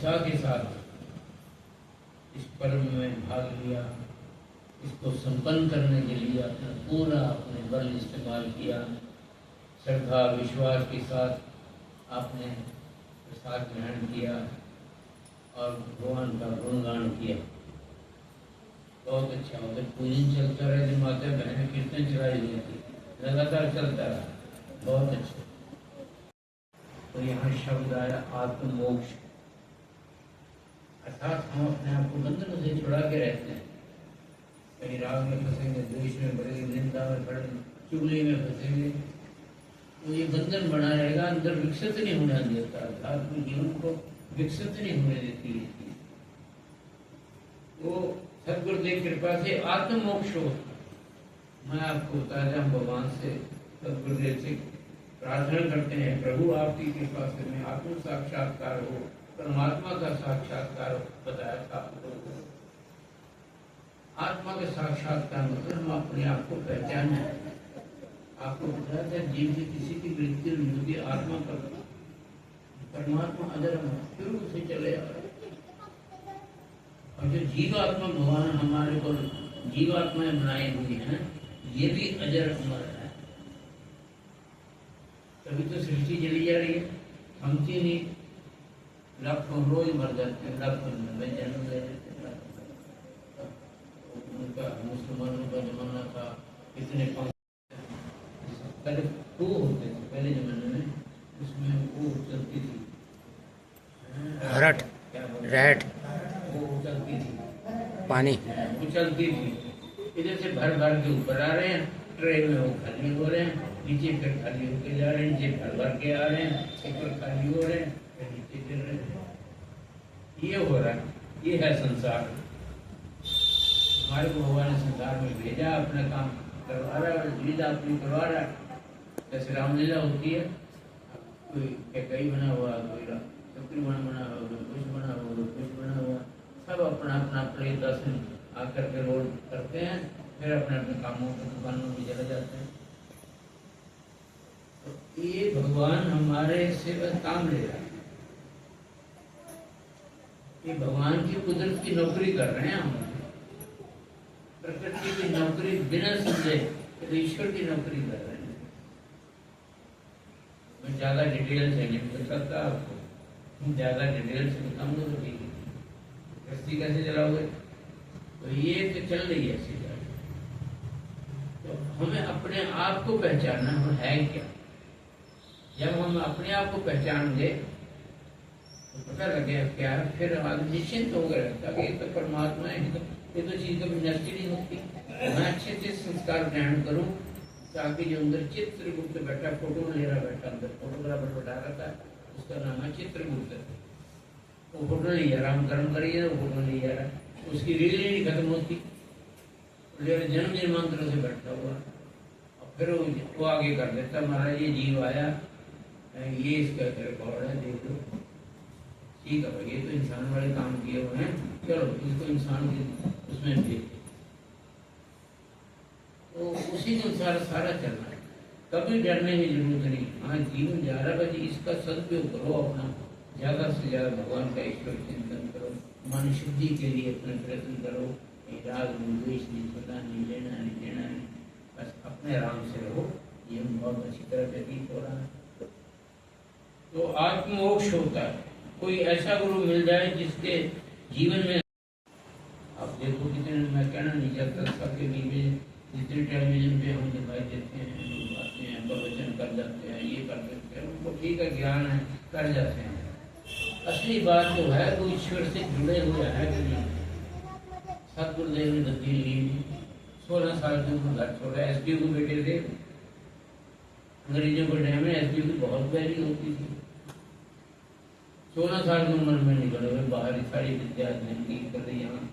उत्साह के साथ इस पर्व में भाग लिया, इसको संपन्न करने के लिए अपना पूरा अपने बल इस्तेमाल किया। श्रद्धा विश्वास के साथ आपने प्रसाद ग्रहण किया और भगवान का गुणगान किया। बहुत अच्छा होता। पूजन चलता रहे थे, माता बहन कीर्तन चलाई हुई थी, लगातार चलता रहा, बहुत अच्छा। तो यहाँ शब्द आया आत्ममोक्ष, अर्थात हम अपने आप को बंधनों से छुड़ा के रहते हैं। कहीं राग में फंसेंगे, द्वेष में पड़ेंगे, निंदा में पड़ेंगे, चुगली में फंसेंगे, तो ये बंधन बना रहेगा, अंदर विकसित नहीं होने देता, आध्यात्मिक जीवन को विकसित नहीं होने देती है। वो सदगुरुदेव कृपा से आत्ममोक्ष हो। मैं आपको बता दें, हम भगवान से सदगुरुदेव से प्रार्थना करते हैं, प्रभु आपकी कृपा से मैं आत्म साक्षात्कार हो, परमात्मा का साक्षात्कार बताया था आपको। आत्मा के साक्षात्कार मतलब हम अपने आप को पहचाने। आपको बताया था जीव की किसी की मृत्यु नहीं होती, आत्मा का, परमात्मा अजर शुरू से चले आ रहे। और जो जीवात्मा भगवान हमारे को जीवात्माएं बनाई हुई हैं, ये भी अजर अमर है। तभी तो सृष्टि चली जा रही है, थमती नहीं। लाखों रोज मर जाते हैं, लाखों में जन्म ले लेते हैं। उनका मुसलमानों का जमाना था, इतने पहले वो होते थे, पहले जमाने में उसमें वो चलती थी रट रहट, वो चलती थी पानी, वो चलती थी। इधर से भर भर के ऊपर आ रहे हैं, ट्रे में वो खाली हो रहे हैं, नीचे फिर खाली होके जा रहे हैं, नीचे भर भर के आ रहे हैं, ऊपर खाली हो रहे हैं, फिर नीचे गिर रहे हैं। ये हो रहा है, ये है संसार। हमारे को भगवान ने संसार में भेजा, अपना काम करवा रहा है, लीला अपनी करवा रहा है। जैसे रामलीला होती है, कोई कैकई बना हुआ, कोई शत्रुघ्न बना हुआ, कोई कुछ बना हुआ, कोई कुछ बना हुआ, सब अपना अपना प्रेत दर्शन आकर के रोल करते हैं, फिर अपने अपने कामों को दुकानों में चले जाते हैं। तो ये भगवान हमारे से काम ले रहा है। ये भगवान की कुदरत की नौकरी कर रहे हैं हम, प्रकृति की नौकरी बिना समझे तो ईश्वर की नौकरी कर रहे हैं। मैं ज्यादा डिटेल से नहीं बताता आपको, ज्यादा डिटेल से बताऊंगा तो ठीक है। गृहस्थी कैसे चलाओगे, तो ये तो चल रही है ऐसी बात। तो हमें अपने आप को पहचानना हम है क्या। जब हम अपने आप को पहचानेंगे तो पता लगेगा क्या, फिर आदमी निश्चिंत हो गया ताकि ये तो परमात्मा है, ये तो चीज कभी नष्ट नहीं होती। मैं अच्छे से संस्कार ग्रहण करूं ताकि जो अंदर चित्रगुप्त बैठा, फोटो ले रहा बैठा, अंदर फोटोग्राफर बैठा रहता है, उसका नाम है चित्रगुप्त। वो फोटो नहीं जा रहा, हम कर्म करिए वो फोटो नहीं जा रहा, उसकी रील नहीं खत्म होती, जन्म जन्मांतरों से बैठा हुआ। और फिर वो आगे कर देता, महाराज ये जीव आया, ये इसका रिकॉर्ड है, देख लो। ठीक है भाई, ये तो इंसान वाले काम किए हुए हैं, चलो इसको इंसान के उसमें भेज। तो उसी के अनुसार सारा चलना है, कभी डरने की जरूरत नहीं। हाँ, जीवन जा रहा है, इसका सदुपयोग करो, अपना ज्यादा से ज्यादा भगवान का ईश्वर चिंतन करो, मन शुद्धि के लिए अपने प्रयत्न करो। राग द्वेष नहीं, पता नहीं, लेना नहीं देना नहीं, बस अपने आराम से रहो। ये बहुत अच्छी तरह व्यतीत हो रहा है। तो आत्ममोक्ष होता है, कोई ऐसा गुरु मिल जाए जिसके जीवन में, आप देखो कितने, मैं कहना नहीं चाहता, सबके बीच जितने टेलीविजन पे हम दिखाई देते हैं, लोग आते हैं, प्रवचन कर जाते हैं, ये कर देते हैं, उनको ठीक है, ज्ञान है, कर जाते हैं। असली बात तो है वो ईश्वर से जुड़े हुए हैं कि नहीं। सतगुरुदेव ने गद्दी ली, 16 साल के उम्र घर छोड़ा, एसपी को बेटे थे। अंग्रेजों के टाइम में एसपी की बहुत वैल्यू होती थी। 16 साल की उम्र में निकले हुए बाहर, सारी विद्या अध्ययन की कर रही। यहाँ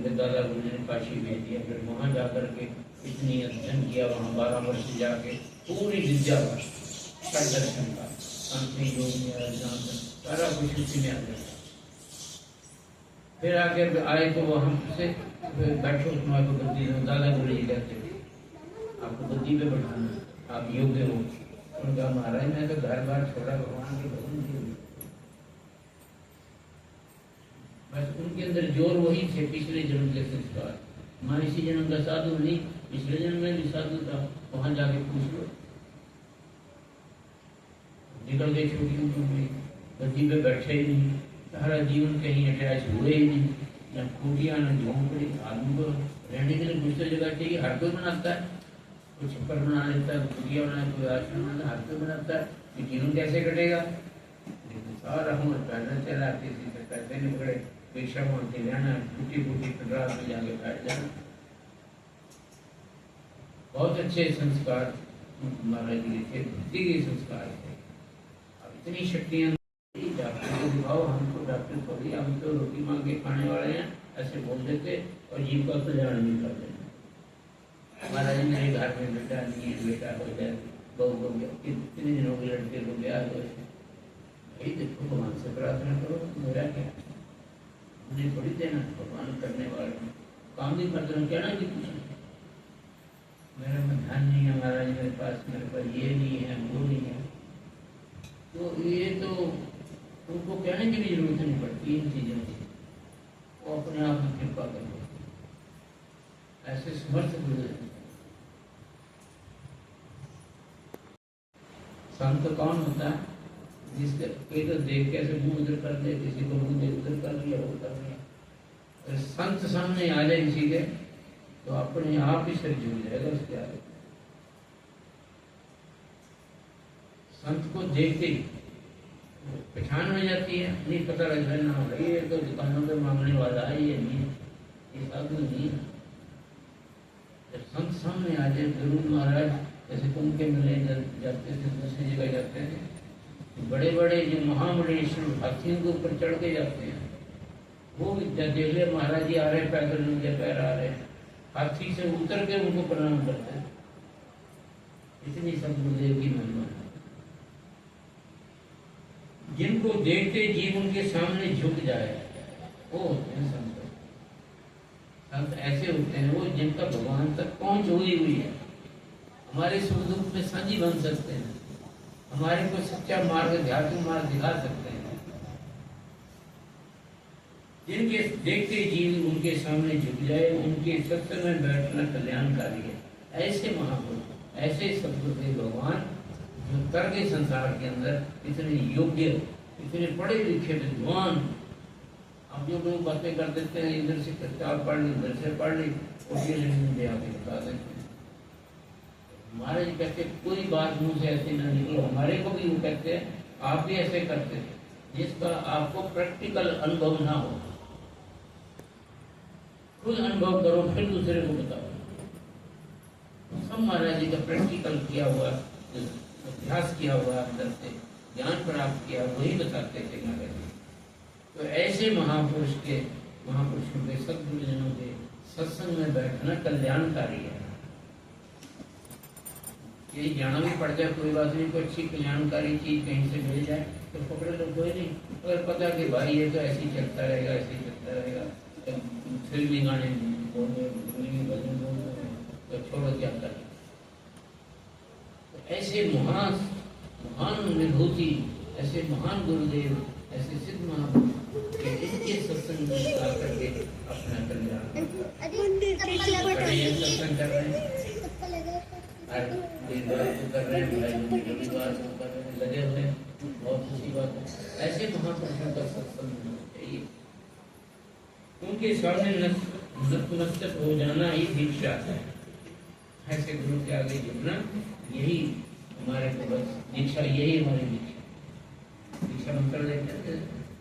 दादा गुरु ने काशी भेज दिया, फिर वहाँ जाकर के इतनी अध्ययन किया, वहाँ 12 वर्ष जाके पूरी विद्या का दर्शन का योग में सारा कुछ उसी में आ गया। फिर आगे आए तो वो हमसे बैठो, तुम्हारे को गद्दी दो। दादा गुरु जी कहते आपको गद्दी पे बैठाना, आप योग्य हो। उनका महाराज मैं तो घर बार छोड़ा, भगवान के भजन किए। उनके अंदर जोर वही थे पिछले जन्म के संस्कार। माँ इसी जन्म का साधु नहीं, पिछले जन्म में भी साधु था, वहां जाके पूछ लो। निकल गए छोटी उम्र में, गद्दी पे बैठे ही नहीं, सारा जीवन कहीं अटैच हुए ही नहीं, न खूटियां न झोंपड़ी। आदमी को रहने के लिए कुछ तो जगह चाहिए, हर कोई बनाता है, कोई छप्पर बना लेता है, खूटिया बना, कोई आश्रम बना, हर कोई बनाता है, कि जीवन कैसे कटेगा। लेकिन सारा उम्र पैदल चला, किसी से पैसे नहीं पकड़े, भिक्षा मांगते रहना, टूटी फूटी कटरा में जाके बैठ जाना। बहुत अच्छे संस्कार महाराज जी थे, भक्ति के संस्कार थे। अब इतनी शक्तियां, डॉक्टर को दिखाओ, हमको डॉक्टर थोड़ी, हम तो रोटी मांग के खाने वाले हैं, ऐसे बोल देते और जीव का कल्याण नहीं कर देते। महाराज मेरे घर में बेटा नहीं है, बेटा हो जाए, बहू हो गया, कितने दिनों के लड़के को ब्याह हो, भाई देखो भगवान से प्रार्थना करो, मेरा क्या, उन्हें थोड़ी देना, भगवान करने वाले काम भी करते हैं, कहना कि कुछ मेरे में धन नहीं है महाराज, मेरे पास ये नहीं है, वो नहीं है, तो ये तो उनको कहने की भी जरूरत नहीं पड़ती इन चीजों की, वो अपने आप में कृपा कर देते, ऐसे समर्थ गुरु। संत कौन होता है? जिसके कोई तो देख के ऐसे मुंह उधर कर दे, किसी को मुंह दे उधर कर लिया, वो कर लिया। अगर संत सामने आ जाए किसी के, तो अपने आप ही सिर झुक जाएगा उसके आगे। संत को देखते ही पहचान हो जाती है, नहीं पता लग रहा ना, भाई ये तो दुकानों में मांगने वाला है, ये नहीं, ये साधु नहीं है। जब संत सामने आ जाए, गुरु महाराज जैसे कुंभ के मेले जाते थे, दूसरी जगह जाते थे, बड़े बड़े जो महामणेश्वर हाथियों के ऊपर चढ़ के जाते हैं, वो देख ले महाराज जी आ रहे, पैदल उनके पैर आ रहे, हाथी से उतर के उनको प्रणाम करते हैं। इतनी सदगुरुदेव की महिमा है। जिनको देखते जीव उनके सामने झुक जाए, वो होते हैं संत। संत ऐसे होते हैं वो जिनका भगवान तक पहुंच हुई है, हमारे सुख दुख में साझी बन सकते हैं, हमारे को सच्चा मार्ग, अध्यात्म मार्ग दिखा सकते हैं। जिनके देखते जीव उनके सामने झुक जाए, उनके सत्संग में बैठना कल्याणकारी है। ऐसे महापुरुष, ऐसे सदगुरुदेव भगवान जो कर के संसार के अंदर इतने योग्य, इतने पढ़े लिखे विद्वान। अब जो लोग बातें कर देते हैं, इधर से किताब पढ़ ली, उधर से पढ़ ली, और ये लेने आके बता देते हैं। हमारे जी कहते कोई बात मुंह से ऐसी ना निकलो, हमारे को भी वो कहते हैं आप भी ऐसे करते थे, जिसका आपको प्रैक्टिकल अनुभव ना हो, खुद अनुभव करो फिर दूसरे को बताओ। सब महाराज जी का प्रैक्टिकल किया हुआ, अभ्यास किया हुआ, अंदर से ज्ञान प्राप्त किया, वही बताते थे महाराज जी। तो ऐसे महापुरुष के, महापुरुषों के, सदगुरुजनों के सत्संग में बैठना कल्याणकारी है। यही जाना भी पड़ जाए कोई बात नहीं, कोई अच्छी कल्याणकारी चीज कहीं से मिल जाए तो पकड़े लो, कोई नहीं। अगर पता कि भाई ये तो ऐसे ही चलता रहेगा, ऐसे ही चलता रहेगा, फिल्मी गाने भजन तो छोड़ो, क्या करें। तो ऐसे महान विभूति, ऐसे महान गुरुदेव, ऐसे सिद्ध महापुरुष इनके सत्संग में आकर के अपना कल्याण सत्संग कर रहे हैं, कर रहे हैं, लगे हुए हैं, बहुत अच्छी बात है। ऐसे महापुरुषों का सत्संग होना चाहिए, उनके सामने नतमस्तक हो जाना ही दीक्षा है। ऐसे गुरु के आगे झुकना, यही हमारे को बस दीक्षा, यही हमारी दीक्षा। दीक्षा मंत्र लेते थे,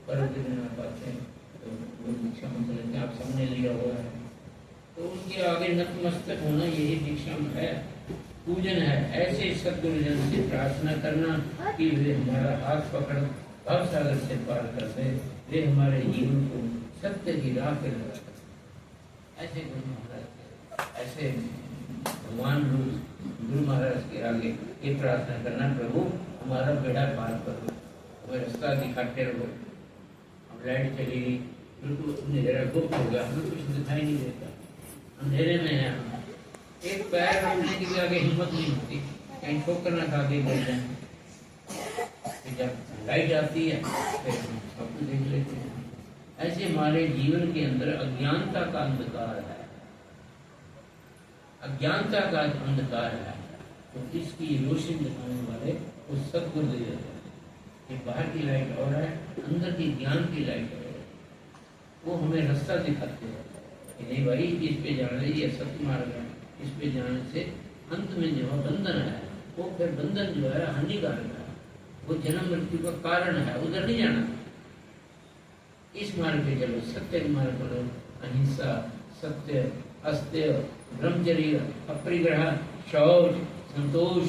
पर दिन आप आते हैं तो वो दीक्षा मंत्र लेते हैं, आप सामने लिया हुआ है, तो उनके आगे नतमस्तक होना यही दीक्षा में है, पूजन है। ऐसे सदगुरुजन से प्रार्थना करना कि वे हमारा हाथ पकड़ भव सागर से पार कर दे, वे हमारे जीवन को सत्य की राह पे लगा। ऐसे गुरु महाराज, ऐसे भगवान गुरु महाराज के आगे ये प्रार्थना करना, प्रभु हमारा बेड़ा पार करो, हमें रास्ता दिखाते रहो। अब लाइट चली गई, बिल्कुल अंधेरा गुप्त हो गया, हमें कुछ दिखाई नहीं देता, अंधेरे में है हम, एक पैर रखने के लिए आगे हिम्मत नहीं होती, कहीं ठोकर ना खा के गिर जाए। जब लाइट आती है फिर सब कुछ देख लेते हैं, ऐसे हमारे जीवन के अंदर अज्ञानता का अंधकार है, अज्ञानता का अंधकार है। तो इसकी रोशनी दिखाने वाले वो सद्गुरुदेव है। ये बाहर की लाइट और है, अंदर की ज्ञान की लाइट है। वो हमें रास्ता दिखाते हैं कि नहीं भाई, इस पे जाने, ये सत्य मार्ग है, इस पे जाने से अंत में जो बंधन है, वो फिर बंधन जो है हानिकारक है, वो जन्म मृत्यु का कारण है, उधर नहीं जाना। इस मार्ग पे चलो, सत्य मार्ग पर, अहिंसा, सत्य, अस्त्य, ब्रह्मचर्य, अपरिग्रह, शौच, संतोष,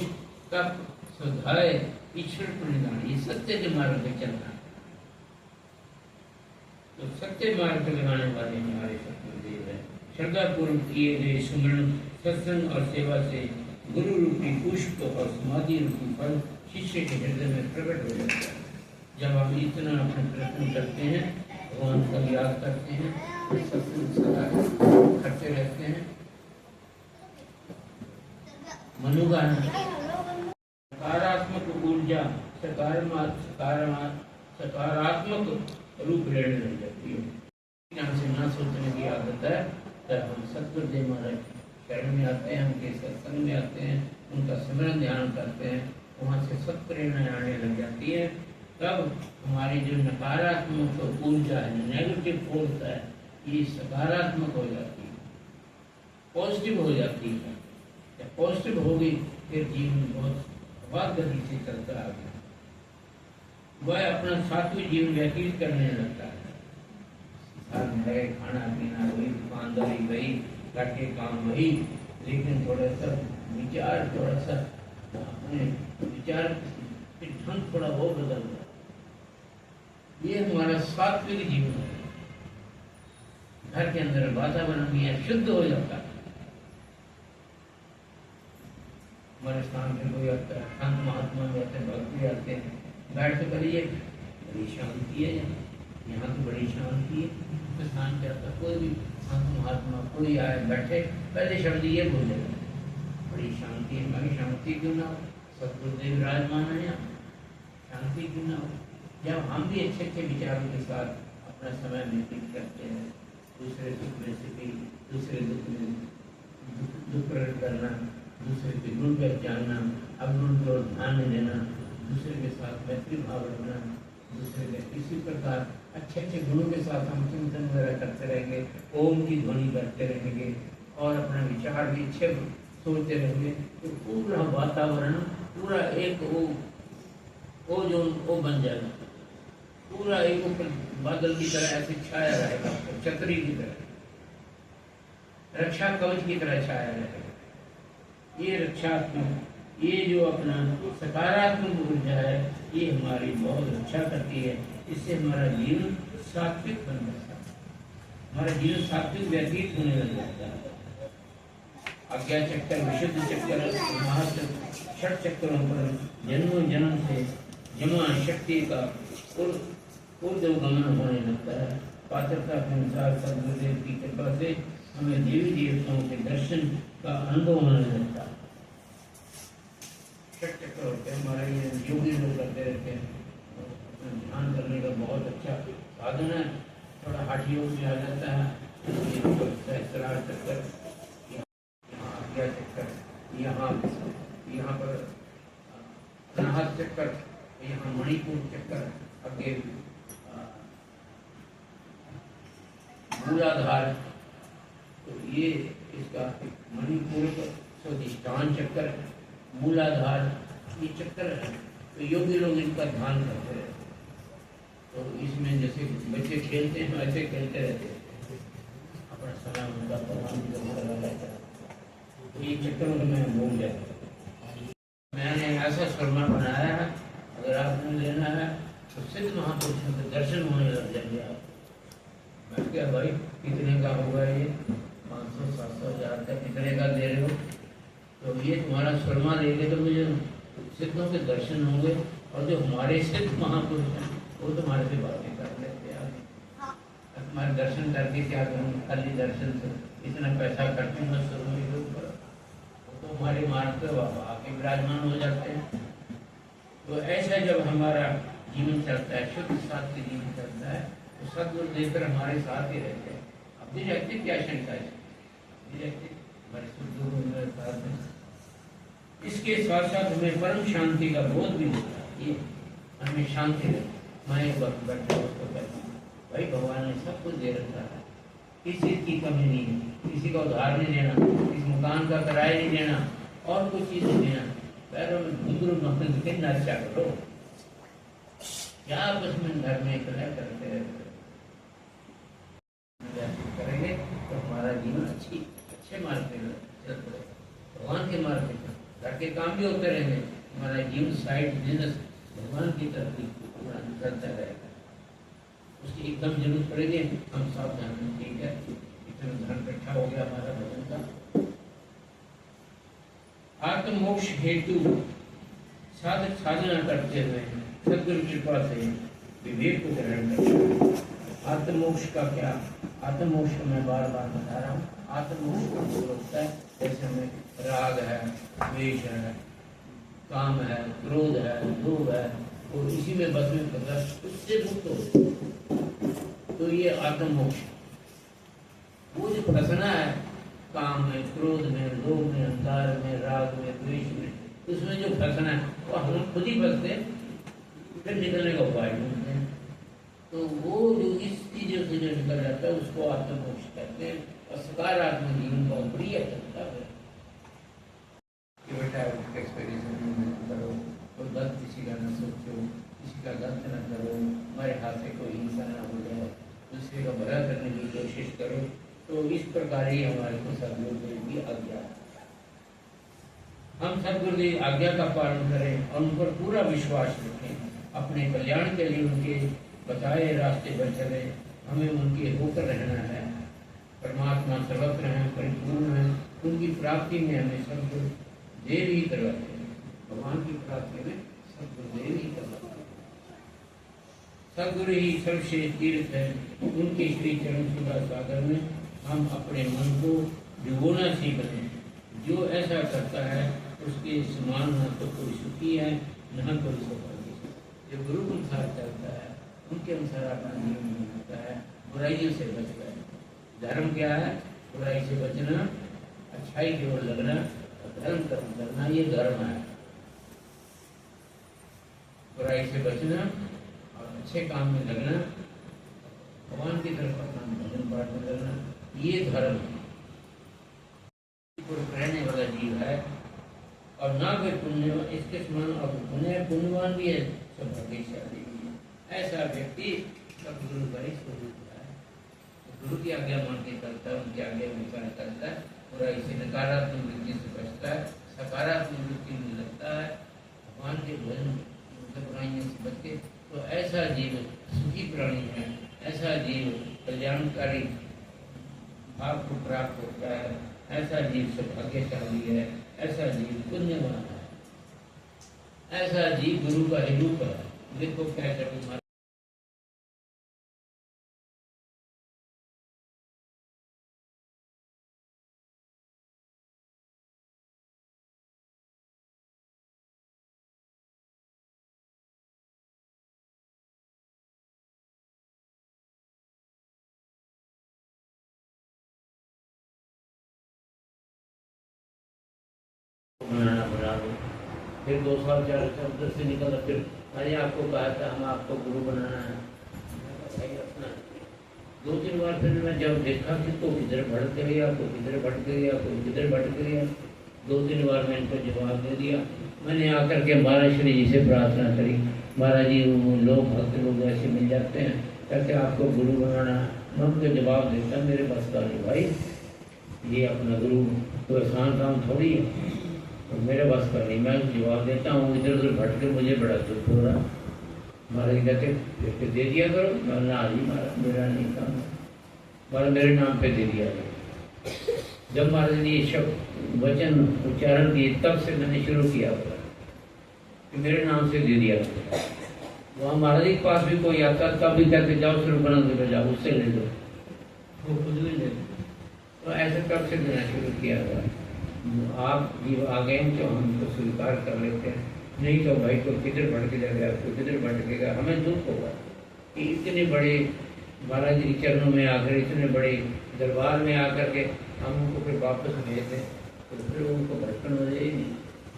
तप, स्वाध्याय, ईश्वर प्रणिधान, ये सत्य के मार्ग पे चलना। तो सत्य मार्ग पे लगाने वाले हमारे सतगुरुदेव है। श्रद्धा पूर्वक किए गए सुमरण, सत्संग और सेवा से गुरु रूपी पुष्प और समाधि रूपी फल शिष्य के हृदय में प्रकट हो जाता है। जब आप इतना अपने प्रयत्न करते हैं, भगवान का याद करते हैं, सत्संग सदा करते रहते हैं, मनुगान सकारात्मक ऊर्जा सकारात्मक रूप लेने लग जाती है। ध्यान से ना सोचने की आदत है। जब हम सतगुरुदेव महाराज शरण में आते हैं, उनके सत्संग में आते हैं, उनका स्मरण ध्यान करते हैं, वहाँ से सत प्रेरणाएं आने लग जाती है। तब हमारी जो नकारात्मक ऊर्जा है, नेगेटिव फोर्स है, ये सकारात्मक हो जाती है, पॉजिटिव हो जाती है। जब पॉजिटिव होगी फिर जीवन बहुत बहुत गति से चलता है। वह अपना सात्विक जीवन व्यतीत करने लगता है। है खाना पीना वही, दुकानदारी वही, घर के काम वही, लेकिन थोड़ा सा विचार, थोड़ा सा अपने विचार के ढंग थोड़ा वो बदल रहा है। ये हमारा सात्विक जीवन है। घर के अंदर वातावरण भी शुद्ध हो जाता है। हमारे स्थान पे कोई आता है, संत महात्मा भी आते हैं, भक्त भी आते हैं, बैठ के करिए, बड़ी शांति है यहाँ तो बड़ी शांति है। स्थान पे आता कोई भी संत महात्मा कोई आए बैठे, पहले शब्द ये बोले, बड़ी शांति है। मगर शांति क्यों ना हो, सतगुरुदेव विराजमान है यहाँ, शांति क्यों ना हो। जब हम भी अच्छे अच्छे विचारों के साथ अपना समय व्यतीत करते हैं, दूसरे सुख में से भी दूसरे दुख में दुख प्रकट करना, दूसरे के गुण पर जानना, अवगुण को ध्यान में देना, दूसरे के साथ मैत्री भाव रखना, दूसरे के इसी प्रकार अच्छे अच्छे गुणों के साथ हम चिंतन वगैरह करते रहेंगे, ओम की ध्वनि करते रहेंगे और अपना विचार भी अच्छे सोचते रहेंगे, तो पूरा वातावरण पूरा एक वो जो वो बन जाएगा, पूरा एक ऊपर बादल की तरह ऐसे छाया रहेगा, छतरी की तरह, रक्षा कवच की तरह छाया रहेगा। ये रक्षात्मक, ये जो अपना सकारात्मक ऊर्जा है, ये हमारी बहुत रक्षा करती है। इससे हमारा जीवन सात्विक बन जाता है, हमारा जीवन सात्विक व्यतीत होने लग जाता है। अज्ञा चक्कर, विशुद्ध चक्कर, महाचक्र, षट चक्करों पर जन्मों जन्म से जमा शक्ति का ऊर्ध्वगमन होने लगता है। पात्रता के अनुसार सद्गुरुदेव की कृपा से हमें देवी देवताओं के दर्शन का अनुभव होने लगता है। षट चक्र होते हैं, हमारे ये योगी लोग करते रहते हैं, ध्यान करने का बहुत अच्छा साधन है। थोड़ा हठ योग में आ जाता है, सहस्रार चक्कर, यहाँ आज्ञा चक्कर, यहाँ पर अनाहत चक्कर, यहाँ मणिपुर चक्कर, आगे मूलाधार, तो ये इसका मणिपुर स्वाधिष्ठान चक्कर, मूलाधार, ये चक्कर है। तो योगी लोग इनका ध्यान करते हैं। तो इसमें जैसे बच्चे खेलते हैं वैसे खेलते रहते हैं, अपना समय उनका प्रधान रहता है। तो ये चक्कर में भूल जाता। मैंने ऐसा शर्मा बनाया है, अगर आपने लेना है तो सिद्ध महापुरुषों के दर्शन होने लग जाएंगे आप। मैं क्या भाई कितने का होगा ये, 500 700 1000 का कितने का दे रहे हो? तो ये तुम्हारा शर्मा लेंगे तो मुझे सिद्धों के दर्शन होंगे, और जो हमारे सिद्ध महापुरुष हैं वो तुम्हारे से बातें कर लेते हैं। तुम्हारे दर्शन करके क्या करूँ, खाली दर्शन से इतना पैसा खर्च मत करूँ मेरे ऊपर, तो हमारे मार्ग पे आके विराजमान हो जाते हैं। तो ऐसा जब हमारा जीवन चलता है, शुद्ध सात्विक जीवन चलता है, तो सदगुरु देकर हमारे साथ ही रहते हैं। अब भी रहते, क्या शंका है, भी रहते हमारे सदगुरु हमारे साथ में। इसके साथ साथ हमें परम शांति का बोध भी होता है। ये हमें शांति रहती, मैं वक्त बैठा उसको कहता हूँ भाई भगवान ने सब कुछ दे रखा है, किसी की कमी नहीं है, किसी का उधार नहीं देना, किसी मकान का किराया नहीं देना और कुछ चीज नहीं देना। पैरों में घुंघरू महल के नर्चा करो, क्या आपस में घर में इकट्ठा करते रहते करेंगे तो हमारा जीवन अच्छे मार्ग पे चलते रहेगा, भगवान के मार्ग पे घर के काम भी होते रहेंगे, हमारा जीवन साइड बिजनेस भगवान की तरफ चलता रहेगा। उसकी एकदम जरूरत पड़ेगी, हम सावधान हैं, ठीक है इतना धन इकट्ठा हो गया हमारा भजन का। आत्ममोक्ष हेतु साधक साधना करते हुए सद्गुरु कृपा से विवेक को ग्रहण करते हैं। आत्ममोक्ष का क्या, आत्ममोक्ष को मैं बार बार बता रहा हूँ। आत्ममोक्ष का जो होता है, जैसे हमें राग है, द्वेष है, काम है, क्रोध है, लोभ है, और इसी में बस में पकड़ा, उससे मुक्त हो तो ये आत्ममोक्ष। वो जो फंसना है काम में, क्रोध में, लोभ में, अंधार में, राग में, द्वेष में, उसमें जो फंसना है वो हम खुद ही फंसते, फिर निकलने का उपाय ढूंढते हैं। तो वो जो इस चीजों से जो निकल जाता है उसको आत्ममोक्ष कहते हैं। और सकारात्मक जीवन का बड़ी चलता है कि बेटा एक्सपीरियंस करो, कोई गलत किसी का न सोचो, किसी का गलत न करो, हमारे हाथ से कोई हिंसा न हो जाए, दूसरे का भला करने की कोशिश करो। तो इस प्रकार ही हमारे को सदगुरु की आज्ञा, हम सदगुरु की आज्ञा का पालन करें और उन पर पूरा विश्वास रखें, अपने कल्याण के लिए उनके बताए रास्ते पर चले, हमें उनके होकर रहना है। परमात्मा सर्वत्र हैं, परिपूर्ण हैं, उनकी प्राप्ति में हमें सदगुरु देव ही करवाते हैं, भगवान की प्राप्ति में सदगुरु देव ही करवाते हैं। सदगुरु ही सर्वश्रेष्ठ तीर्थ है, उनके श्री चरण सुधा सागर में हम अपने मन को डुबोना सीख लें। जो ऐसा करता है उसके समान न तो कोई सुखी है न कोई सौभाग्य। जो गुरु के अनुसार चलता है उनके अनुसार अपना जीवन बनाता है, बुराइयों से बचता है। धर्म क्या है? बुराई से बचना, अच्छाई की ओर लगना, धर्म कर्म करना, ये धर्म है। बुराई से बचना और अच्छे काम में लगना, भगवान की तरफ अपना भजन पाठ में लगना, ये धर्म रहने वाला जीव है। और ना कोई पुण्य, इसके समान अब पुण्यवान भी है, सब भाग्यशाली भी है। ऐसा व्यक्ति सदगुरु का ही स्वरूप है। गुरु की आज्ञा मान के चलता है, उनकी आज्ञा में चलता है, बुराई से नकारात्मक वृत्ति से बचता है, सकारात्मक वृत्ति में लगता है, भगवान के भजन बुराइयों से बच के, तो ऐसा जीव सुखी प्राणी है, ऐसा जीव कल्याणकारी भाव को प्राप्त होता है, ऐसा जीव सौभाग्यशाली है, ऐसा जीव पुण्यवान है, ऐसा जीव गुरु का ही रूप है। देखो क्या करूँ, बना लो, फिर 2 साल 4 साल उधर से निकला, फिर अरे आपको कहा था हम आपको गुरु बनाना है, अपना 2-3 बार फिर मैं जब देखा कि तो किधर भटक गया, तो किधर भटक गया, तो किधर भटक गया, 2-3 बार मैंने इनको जवाब दे दिया। मैंने आकर के महाराज श्री जी से प्रार्थना करी, महाराज जी लोग भक्त लोग ऐसे मिल जाते हैं, कहते आपको गुरु बनाना। मैं उनको जवाब देता, मेरे बस का नहीं भाई, ये अपना गुरु तो आसान काम थोड़ी है, तो मेरे बस का नहीं। मैं जवाब देता हूँ, इधर उधर भटके मुझे बड़ा दुख हो रहा। महाराज कहते फिर दे दिया करो। मैं ना जी महाराज मेरा नहीं काम, महाराज मेरे नाम पे दे दिया करो। जब महाराज ने ये शब्द वचन उच्चारण किए तब से मैंने शुरू किया होगा कि मेरे नाम से दे दिया करो। वहाँ महाराज के पास भी कोई आता तब भी कहते जाओ शुरू बना जाओ, उससे ले लो, वो खुद भी ले लो। तो ऐसे कब से देना शुरू किया हुआ। आप जीव आ गए तो हमको स्वीकार कर लेते हैं, नहीं तो भाई को किधर भटक जाएगा, आपको किधर भटकेगा। हमें दुख होगा कि इतने बड़े बालाजी के चरणों में आकर इतने बड़े दरबार में आकर के हम उनको फिर वापस भेज दें तो फिर उनको भटकन हो जाएगी।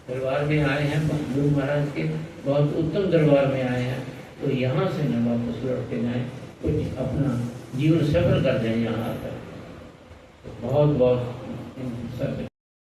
दरबार में आए हैं गुरु महाराज के, बहुत उत्तम दरबार में आए हैं, तो यहाँ से न वापस लौट के जाएँ, कुछ अपना जीवन सफल कर दें यहाँ आकर। तो बहुत बहुत इन सब